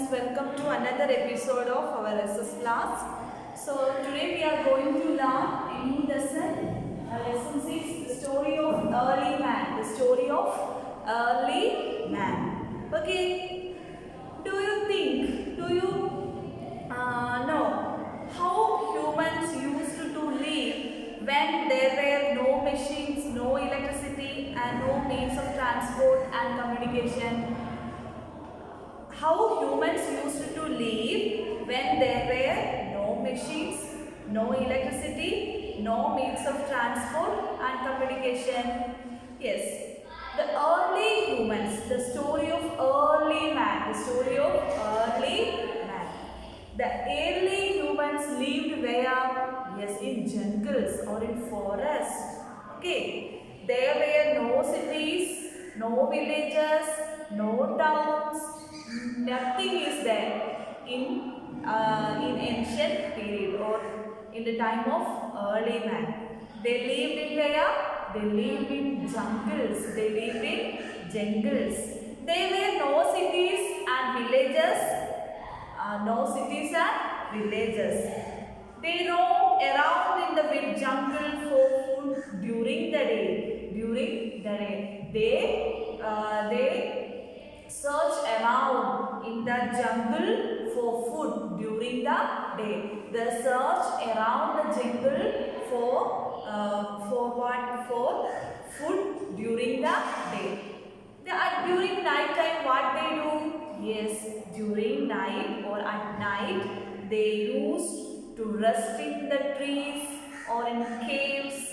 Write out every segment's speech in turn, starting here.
students, welcome to another episode of our SS class. So today we are going to learn a new lesson. Our lesson is the story of early man. The story of early man. Okay. Do you know how humans used to live when there were no machines, no electricity and no means of transport and communication? How humans used to live when there were no machines, no electricity, no means of transport and communication. Yes, the early humans, the story of early man, the story of early man. The early humans lived where? Yes, in jungles or in forests. Okay, there were no cities, no villages, no towns, nothing is there in ancient period or in the time of early man. They lived in where? They lived in jungles. They lived in jungles. There were no cities and villages. No cities and villages. They roam around in the jungle for food during the day. During the day, they search around in the jungle for food during the day. They search around the jungle for what? For food during the day. During night time, what they do? Yes, during night or at night, they used to rest in the trees or in caves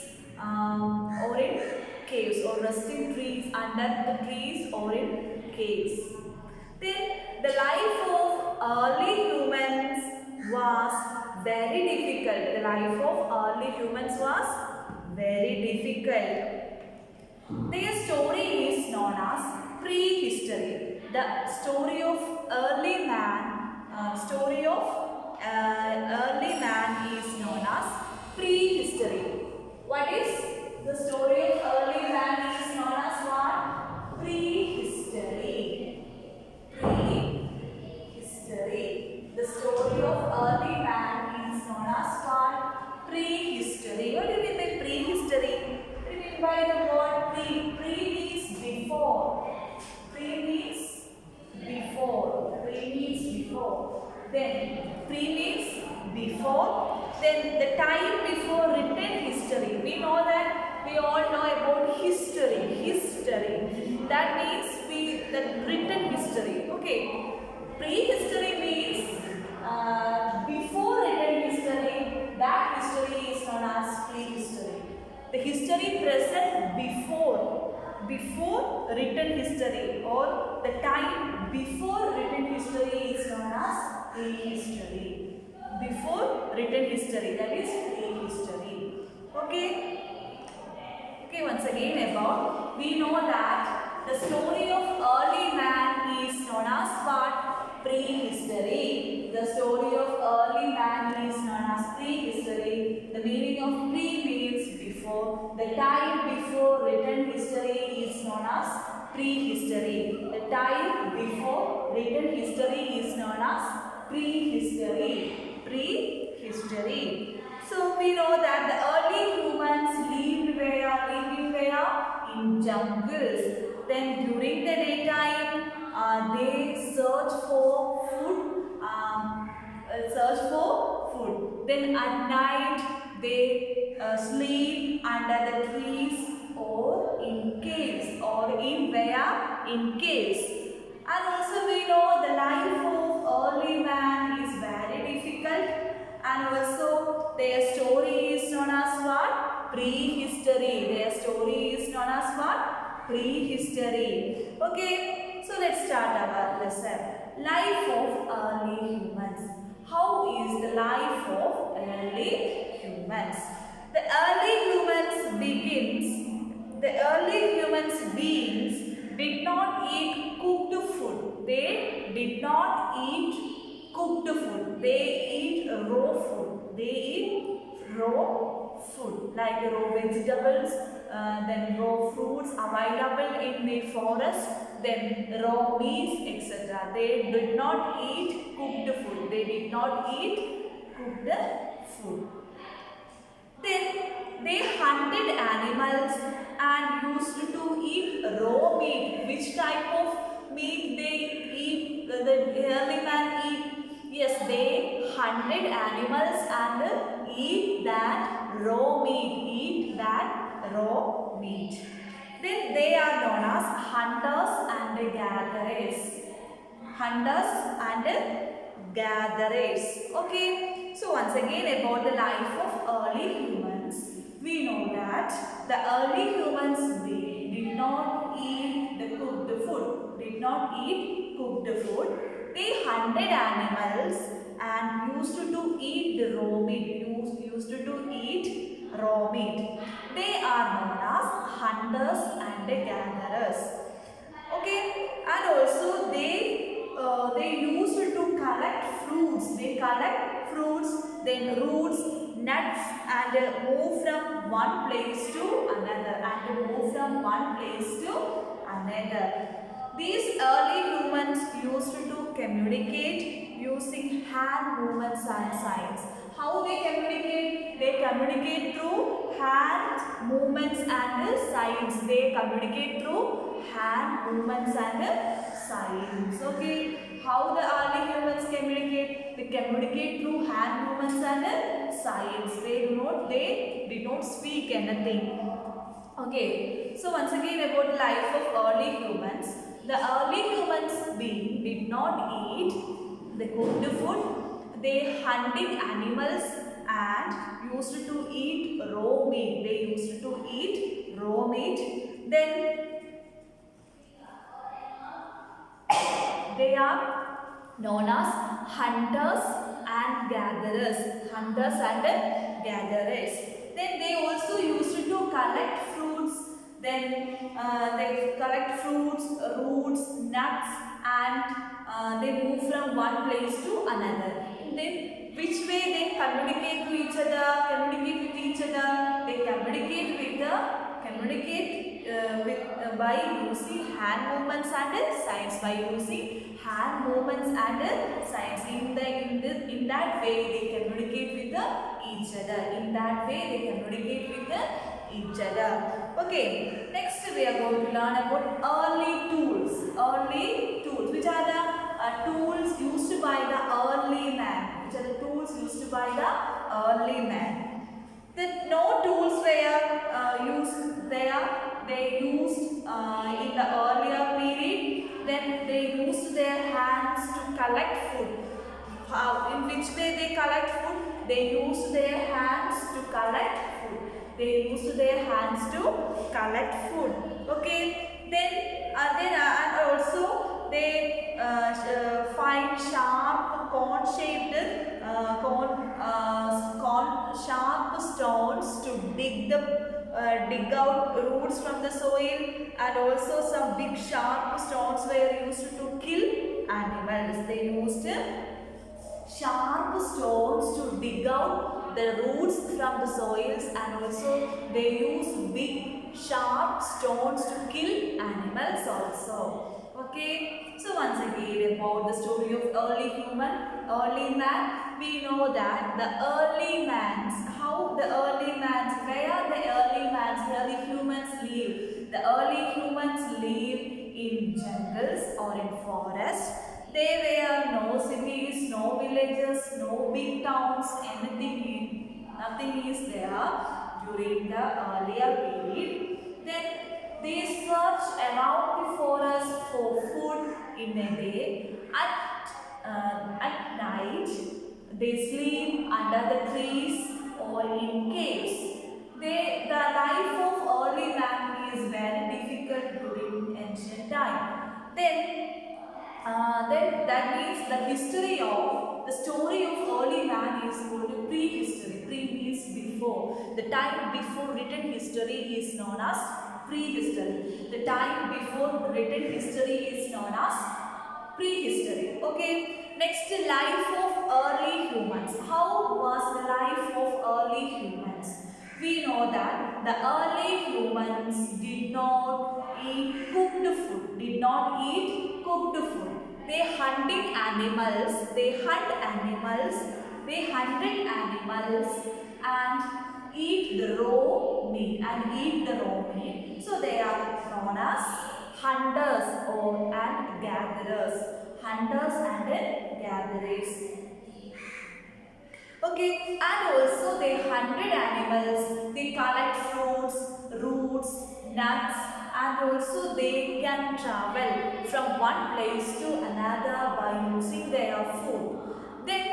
or rest in trees, under the trees or in caves. Then the life of early humans was very difficult. The life of early humans was very difficult. Their story is known as prehistory. The story of early man, early man is known as prehistory. What is the story of early man is known as what? Prehistory. Prehistory. The story of early man is known as what? Prehistory. What do you mean by prehistory? What do you mean by the word pre? Pre means before. Pre means before. Pre means before. Then pre means before. Then the time before written history. We know that we all know about history. History. That means the written history. Okay. Prehistory means before written history. That history is known as prehistory. The history present before written history or the time before written history is known as prehistory. Before written history, that is prehistory. Okay. Okay, once again about, we know that the story of early man is known as what? Prehistory. The story of early man is known as prehistory. The meaning of pre means before. The time before written history is known as prehistory. The time before written history is known as prehistory. Prehistory. So we know that the early humans lived where? In jungles. Then during the daytime, they search for food. Then at night, they sleep under the trees or in caves or in where? In caves. And also we know the life of early man is very difficult, and also their story is known as what? Prehistory. Their story is known as what? Prehistory. Okay, so let's start our lesson. Life of early humans. How is the life of early humans? The early humans beings did not eat cooked food. They did not eat cooked food. They eat raw food. They eat raw food like raw vegetables, then raw fruits available in the forest. then raw meats, etc. They did not eat cooked food. They did not eat cooked food. Then they hunted animals and used to eat raw meat. Which type of meat they eat? The early man eat? Yes, they hunted animals and eat that raw meat. Eat that raw meat. Then they are known as hunters and gatherers. Hunters and gatherers. Okay. So once again about the life of early humans. We know that the early humans, they did not eat the cooked food. Did not eat cooked food. They hunted animals and used to eat the raw meat. Used to eat raw meat. They are known as hunters and gatherers. Okay, and also they used to collect fruits. They collect fruits, then roots, nuts, and move from one place to another. These early humans used to communicate using hand movements and signs. How they communicate? They communicate through hand movements and signs. They communicate through hand movements and signs. Okay. How the early humans communicate? They communicate through hand movements and signs. They did not speak anything. Okay. So once again about the life of early humans. The early humans did not eat the cooked food. They hunted animals and used to eat raw meat. They used to eat raw meat. Then they are known as hunters and gatherers. Hunters and gatherers. Then they also used to collect fruits. Then they collect fruits, roots, nuts, and they move from one place to another. Then which way they communicate to each other? Communicate with each other. They communicate by using hand movements and signs. By using hand movements and signs. In that way they communicate with each other. In that way they communicate with each other. Okay. Next we are going to learn about early tools. Early tools. Which are the tools used by the early man? Which are the tools used by the early man? No tools were used there. They used in the earlier period. Then they used their hands to collect food. In which way they collect food? They used their hands to collect food. They used their hands to collect food. Okay. Then and also they find sharp cone-shaped sharp stones to dig out roots from the soil, and also some big sharp stones were used to kill animals. They used sharp stones to dig out the roots from the soils, and also they use big sharp stones to kill animals also. Okay, so once again about the story of early man, we know that the early mans, where the early humans live. The early humans live in jungles or in forests. There were no cities, no villages, no big towns, nothing is there during the earlier period. Then they search around the forest for food in a day. At night, they sleep under the trees or in caves. The life of early man is very difficult during ancient time. Then that means the story of early man is called prehistory. Pre means before. The time before written history is known as prehistory. The time before written history is known as prehistory. Okay. Next, life of early humans. How was the life of early humans? We know that the early humans did not eat cooked food, did not eat cooked food. They hunted animals, they hunted animals and eat the raw meat, So they are known as hunters or and gatherers. Hunters and gatherers. Okay, and also they hunted animals, they collect fruits, roots, nuts, and also they can travel from one place to another by using their food. Then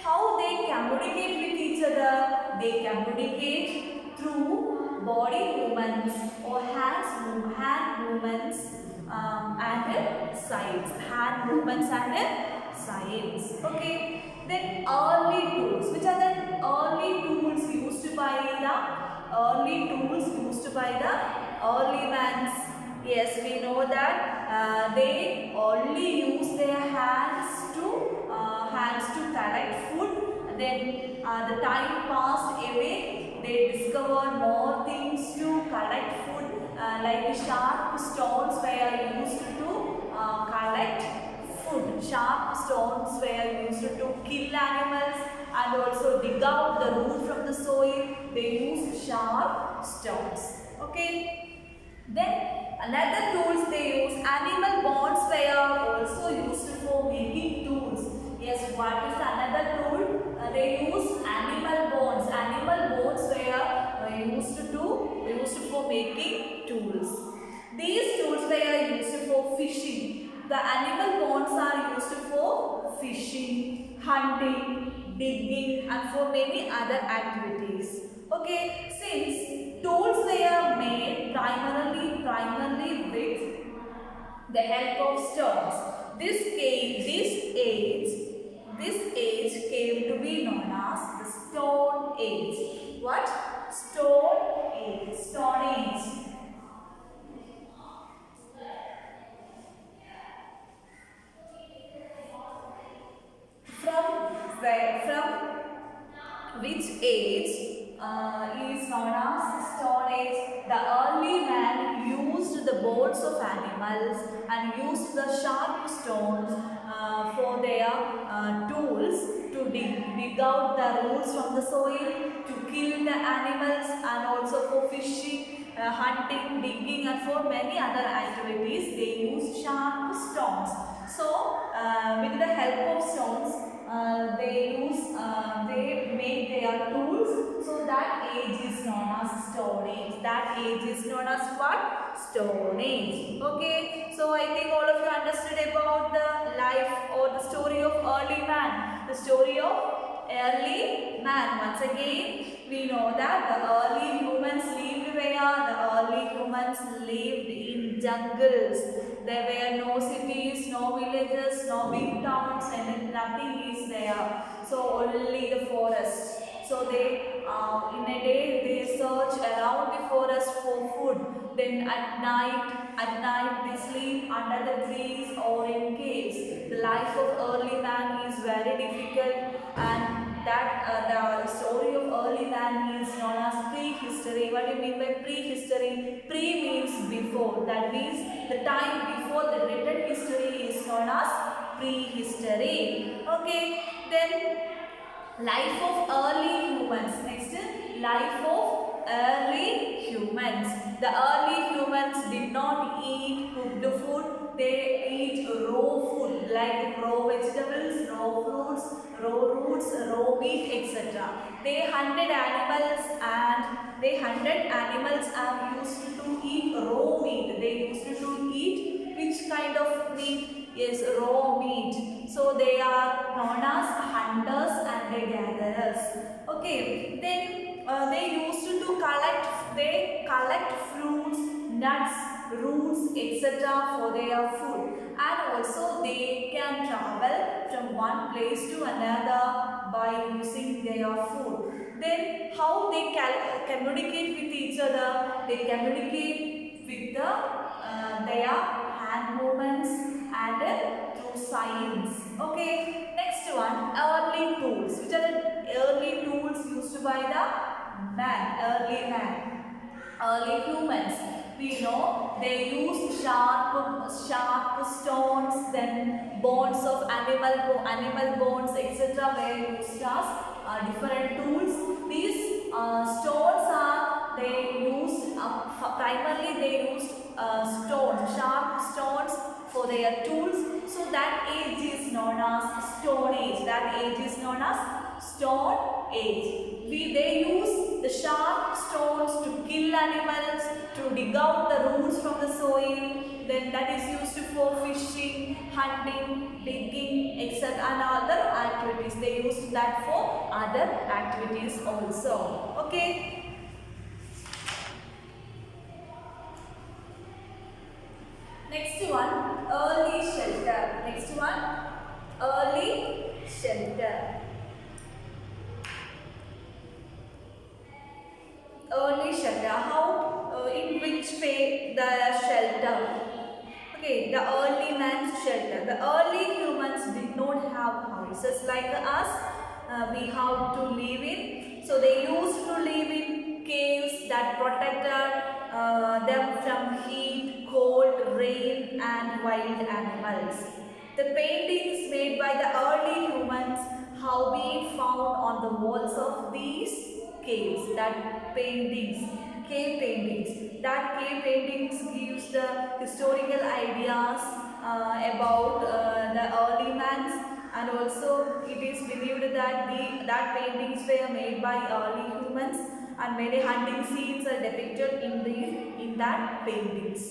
how they communicate with each other? They communicate through body movements or hand movements and signs. Hand movements and signs. Okay. Then early tools. Which are the early tools used by the early ones? Yes, we know that they only use their hands to collect food. Then the time passed away. They discovered more things to collect food, like sharp stones were used to collect food. Sharp stones were used to kill animals and also dig out the root from the soil. They used sharp stones. Okay. Then another tools they use, animal bones were also used for making tools. Yes, what is another tool? They use animal bones. Animal bones were used for making tools. These tools were used for fishing. The animal bones are used for fishing, hunting, digging and for many other activities. Okay, since tools were made primarily with the help of stones. This age came to be known as the Stone Age. What? Stone Age. Stone Age. From which age is known as Stone Age? The early man used the bones of animals and used the sharp stones for their tools to dig out the roots from the soil, to kill the animals and also for fishing, hunting, digging and for many other activities they use sharp stones. So with the help of stones they make their tools. So that age is known as Stone Age. That age is known as what? Stone Age. Okay. So I think all of you understood about the life or the story of early man. The story of early man. Once again, we know that the early humans lived where? The early humans lived in jungles. There were no cities, no villages, no big towns, and nothing is there. So only the forest. So they, in a day, they search around the forest for food. Then at night they sleep under the trees or in caves. The life of early man is very difficult, and that the story of early man is known as prehistory. What do you mean by prehistory? Pre means before. That means the time before the written history is known as prehistory. Okay, then life of early humans. Next, life of early humans. The early humans did not eat cooked food. They eat raw food like raw vegetables, raw fruits, raw roots, raw meat, etc. They hunted animals and used to eat raw meat. They used to eat which kind of meat? Yes, raw meat. So they are known as hunters and gatherers. Okay, then they used to collect fruits, nuts, roots, etc. for their food, and also they can travel from one place to another by using their food. Then how they communicate with each other? They communicate with their hand movements and through signs. Okay, next one, early tools. Which are the early tools used by the early humans. We know they used sharp stones, then bones of animal bones, etc. were used as different tools. These stones are they used primarily they used stones, sharp stones for their tools. So that age is known as Stone Age. That age is known as Stone Age. They use the sharp stones to kill animals, to dig out the roots from the soil. Then that is used for fishing, hunting, digging, etc. and other activities. They use that for other activities also. Okay. Next one, early shelter. Next one, early shelter. Early shelter. How, in which way the shelter? Okay, the early man's shelter. The early humans did not have houses like us. We have to live in. So they used to live in caves that protected them from heat, cold, rain and wild animals. The paintings made by the early humans have been found on the walls of these caves. Cave paintings. That cave paintings gives the historical ideas about the early mans, and also it is believed that that paintings were made by early humans, and many hunting scenes are depicted in that paintings.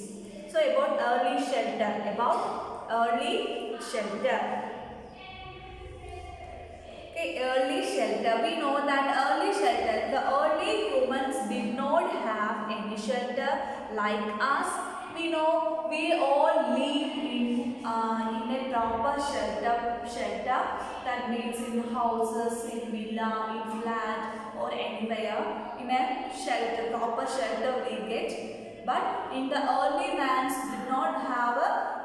So about early shelter. Okay, early shelter. We know that the early humans did not have any shelter like us. We know we all live in a proper shelter. That means in houses, in villa, in flat or anywhere. In a proper shelter we get. But in the early mans did not have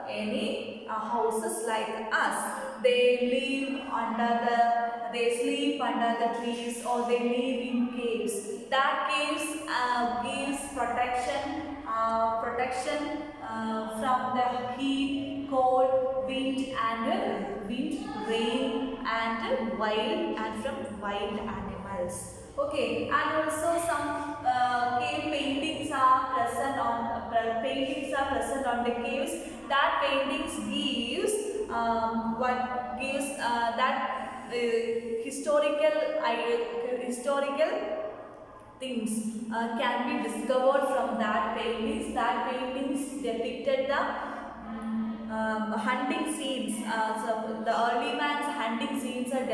any houses like us. They sleep under the trees, or they live in caves. That caves gives protection from the heat, cold, wind, rain, and from wild animals. Okay, and also some cave paintings are present on the caves. That paintings gives that historical things can be discovered from that paintings. That paintings depicted the hunting scenes. So the early man's hunting scenes are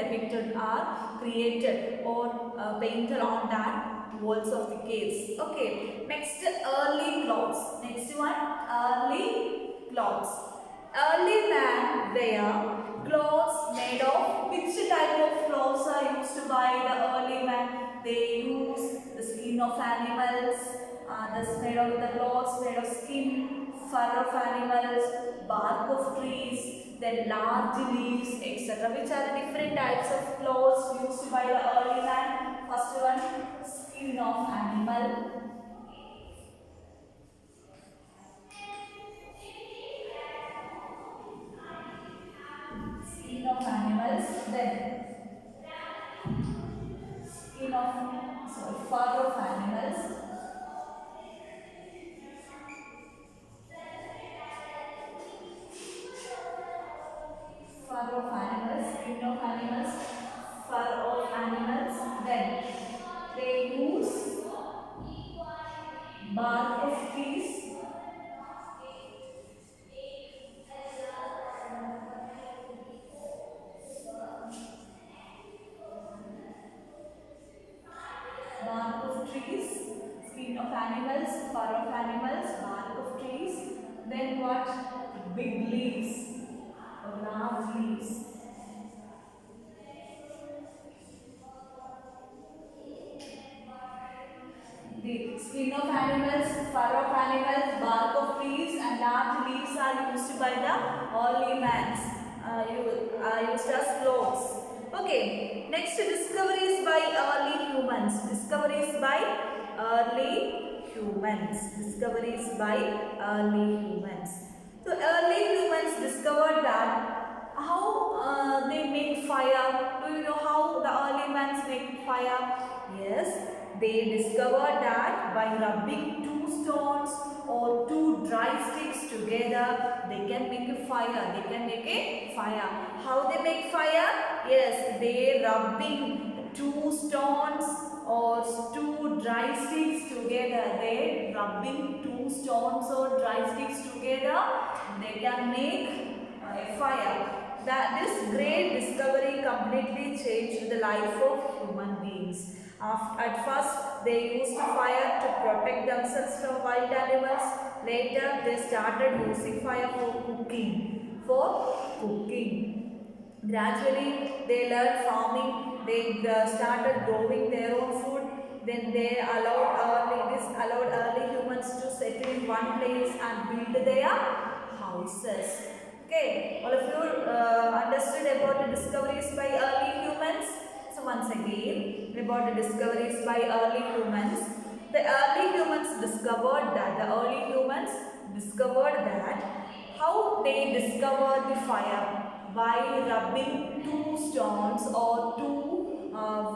created or painted on that walls of the caves. Okay, next early clothes. Next one, early clothes. Early man wear clothes made of which type of clothes are used by the early man? They use the skin of animals, the clothes made of skin, fur of animals, bark of trees, then large leaves, etc. Which are the different types of clothes used by the early man? First one, skin of animal. Skin of animals, then fur of animals, skin of animals, fur of animals, then they use bark of trees, skin of animals, fur of animals, bark of trees, then what? Big leaves or large leaves. The skin of animals, fur of animals, bark of trees and large leaves are used by the early mans, used as clothes. Okay, next discoveries by early humans. Discoveries by early humans. Discoveries by early humans. So early humans discovered that how they make fire. Do you know how the early humans make fire? Yes, they discovered that by rubbing two stones or two dry sticks together, they can make a fire. They can make a fire. How they make fire? Yes, they rubbing two stones or two dry sticks together. They rubbing two stones or dry sticks together. They can make a fire. That this great discovery completely changed the life of human beings. At first, they used fire to protect themselves from wild animals. Later, they started using fire for cooking. Gradually, they learned farming. They started growing their own food. Then this allowed early humans to settle in one place and build their houses. Okay, all of you understood about the discoveries by early humans. So once again, about the discoveries by early humans. The early humans discovered that how they discovered the fire by rubbing two stones or two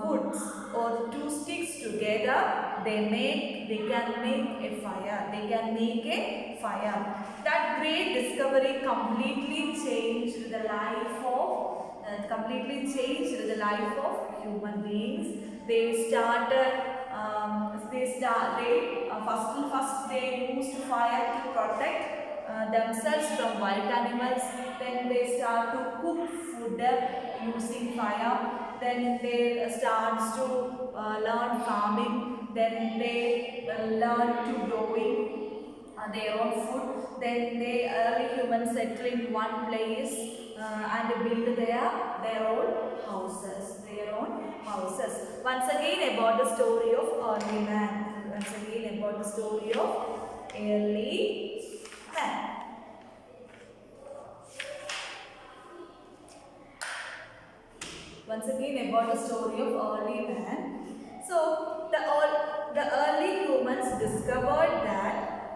woods or two sticks together. They can make a fire. They can make a fire. That great discovery completely changed the life of human beings. They started. First they used fire to protect themselves from wild animals. Then they start to cook food using fire. Then they start to learn farming. Then they learn to growing their own food. Then they early humans settle in one place and build their own houses. Once again about the story of early man. Once again about the story of early man. Once again about the story of early man. So the early humans discovered that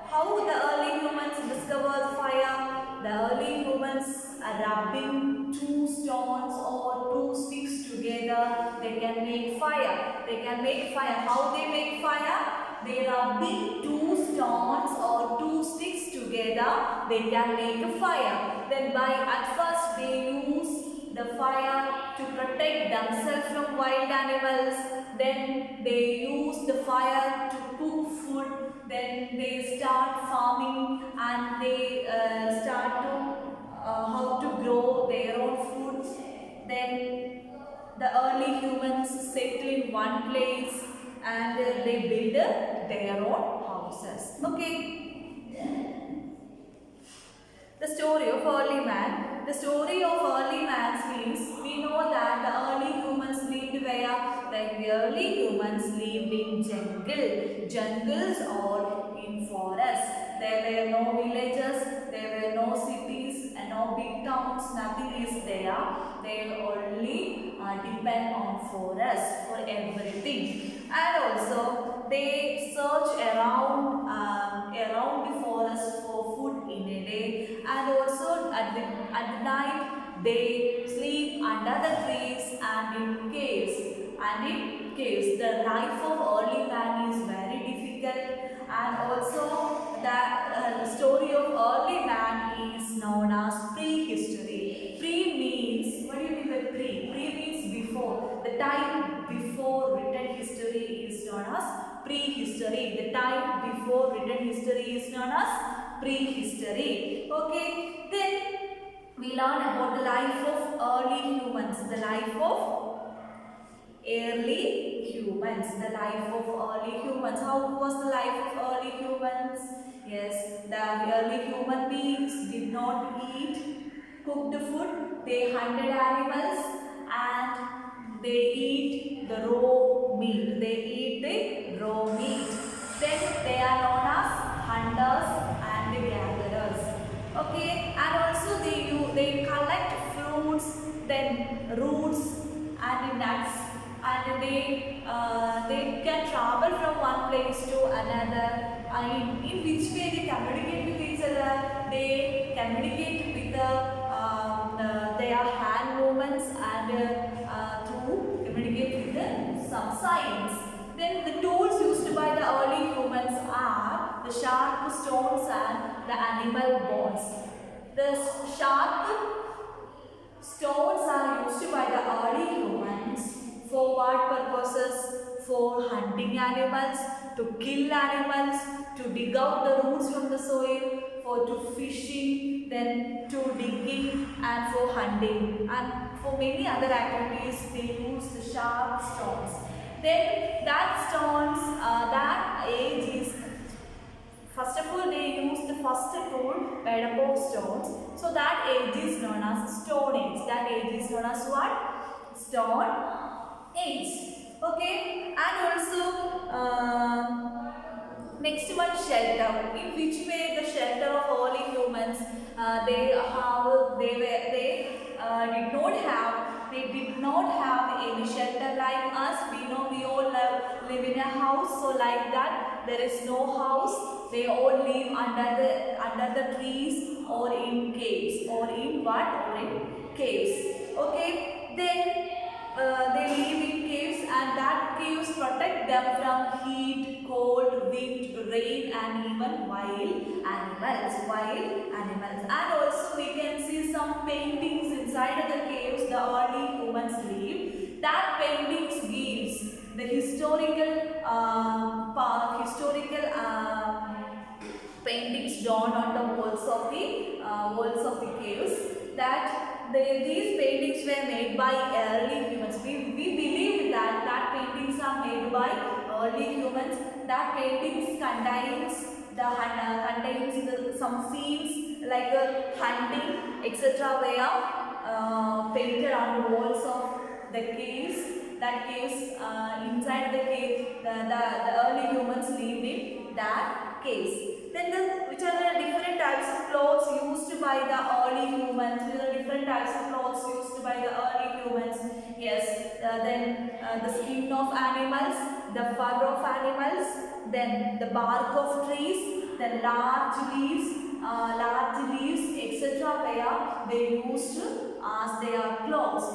how the early humans discovered fire. The early humans are rubbing two stones or two sticks together. They can make fire. How they make fire? They rubbing two stones or two sticks together. They can make a fire. Then at first they use the fire to protect themselves from wild animals. Then they use the fire to cook food. Then they start farming and they start to how to grow their own food. Then the early humans settle in one place and they build their own houses. Okay. The story of early man. The story of early man means we know that the early humans lived where? The early humans lived in jungles or in forests. There were no villages, there were no cities, and no big towns, nothing is there. They only depend on forests for everything. And also they search around the forest for food in a day, and also at the night they sleep under the trees and in caves. The life of early man is very difficult, and also the story of early man is known as prehistory. Pre means, what do you mean by pre? Pre means before. The time before written history is known as prehistory. The time before written history is known as prehistory. Okay, then we learn about the life of early humans. The life of early humans. The life of early humans. How was the life of early humans? Yes, the early human beings did not eat cooked food. They hunted animals and they eat the raw meat. Then they are known as hunters and gatherers. Okay, and also they collect fruits, then roots place to another. In which way they communicate with each other? They communicate with their hand movements and to communicate with some signs. Then the tools used by the early humans are the sharp stones and the animal bones. The sharp stones are used by the early humans for what purposes? For hunting animals, to kill animals, to dig out the roots from the soil, for to fishing, then to digging and for hunting, and for many other activities they use the sharp stones. Then that stones, that age is, first of all they use the first tool made up of stones. So that age is known as Stone Age. That age is known as what? Stone Age. Okay, and also next one, shelter. In which way the shelter of early humans they did not have any shelter like us. We know we all live in a house, so like that there is no house. They all live under the trees or in caves, or in what? Or in caves. Okay, then they live in caves, and that caves protect them from heat, cold, wind, rain, and even wild animals. And also we can see some paintings inside the caves the early humans live. That paintings gives the historical paintings drawn on the walls of the caves. That these paintings were made by early humans. We believe that paintings are made by early humans. That paintings contains some scenes like hunting, etc. were painted on the walls of the caves. That caves, inside the cave, the early humans lived in that caves. Then which are the different types of clothes used by the early humans? Which are the different types of clothes used by the early humans? Yes, then the skin of animals, the fur of animals, then the bark of trees, then large leaves, etc. where they used as their clothes.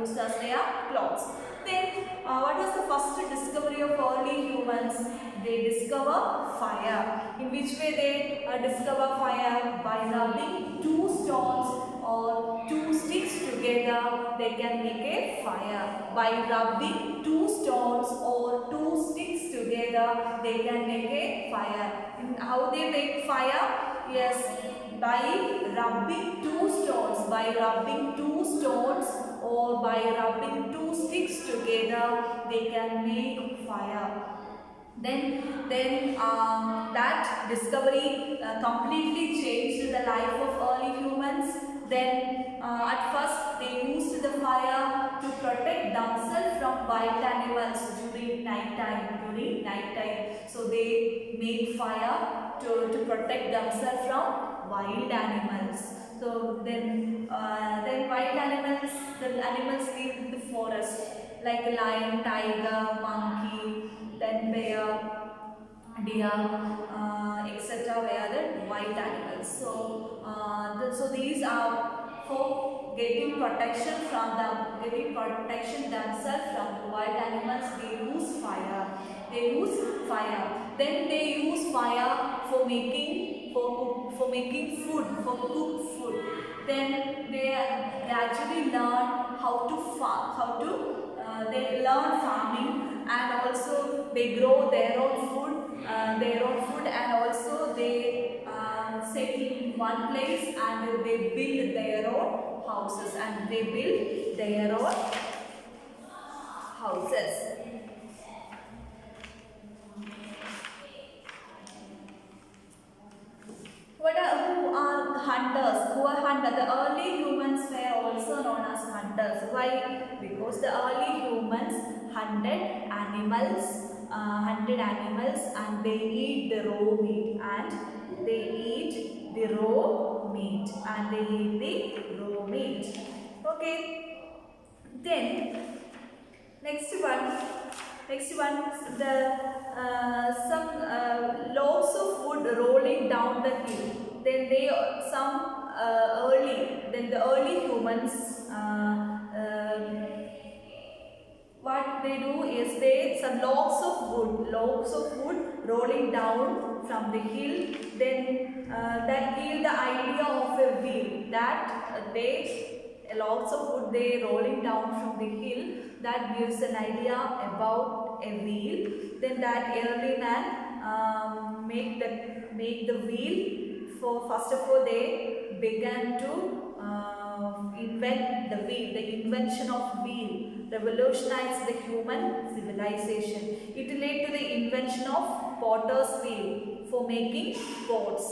Used as their clothes. Then what was the first discovery of early humans? They discover fire. In which way they discover fire? By rubbing two stones or two sticks together, they can make a fire. By rubbing two stones or two sticks together, they can make a fire. And how they make fire? Yes, by rubbing two stones. By rubbing two stones or by rubbing two sticks together, they can make fire. Then that discovery completely changed the life of early humans. Then at first they used the fire to protect themselves from wild animals during night time. So they made fire to protect themselves from wild animals. So then wild animals, the animals live in the forest like lion, tiger, monkey, then bear, deer, etc. were the wild animals. So these are for getting protection themselves from the wild animals. They use fire. Then they use fire for making food, for cooked food. Then they gradually learn how to farm, they learn farming, and also they grow their own food, and also they settle in one place, and they build their own houses, Who are hunters? Who are hunters? The early humans were also known as hunters. Why? Because the early humans hunted animals, and they eat the raw meat, Okay. Then next one. Next one, the some logs of wood rolling down the hill. Then they some then the early humans what they do is they some logs of wood rolling down from the hill. Then that give the idea of a wheel. That logs of wood they rolling down from the hill. That gives an idea about a wheel. Then that early man make the wheel. For first of all they began to invent the wheel. The invention of wheel revolutionized the human civilization. It led to the invention of potter's wheel for making pots,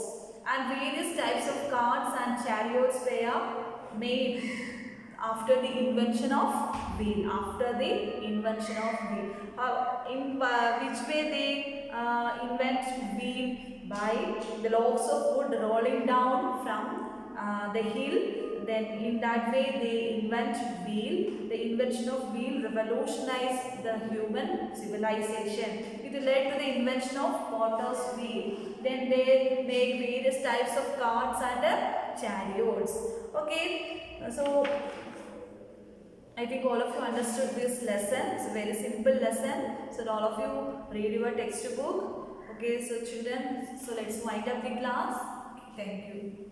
and various types of carts and chariots were made after the invention of wheel. After the invention of wheel, in which way they invent wheel? By the logs of wood rolling down from the hill. Then in that way they invent wheel. The invention of wheel revolutionized the human civilization. It led to the invention of potter's wheel. Then they make various types of carts and chariots. Okay, so I think all of you understood this lesson. It's a very simple lesson. So all of you read your textbook. Okay, so children, so let's wind up the class. Thank you.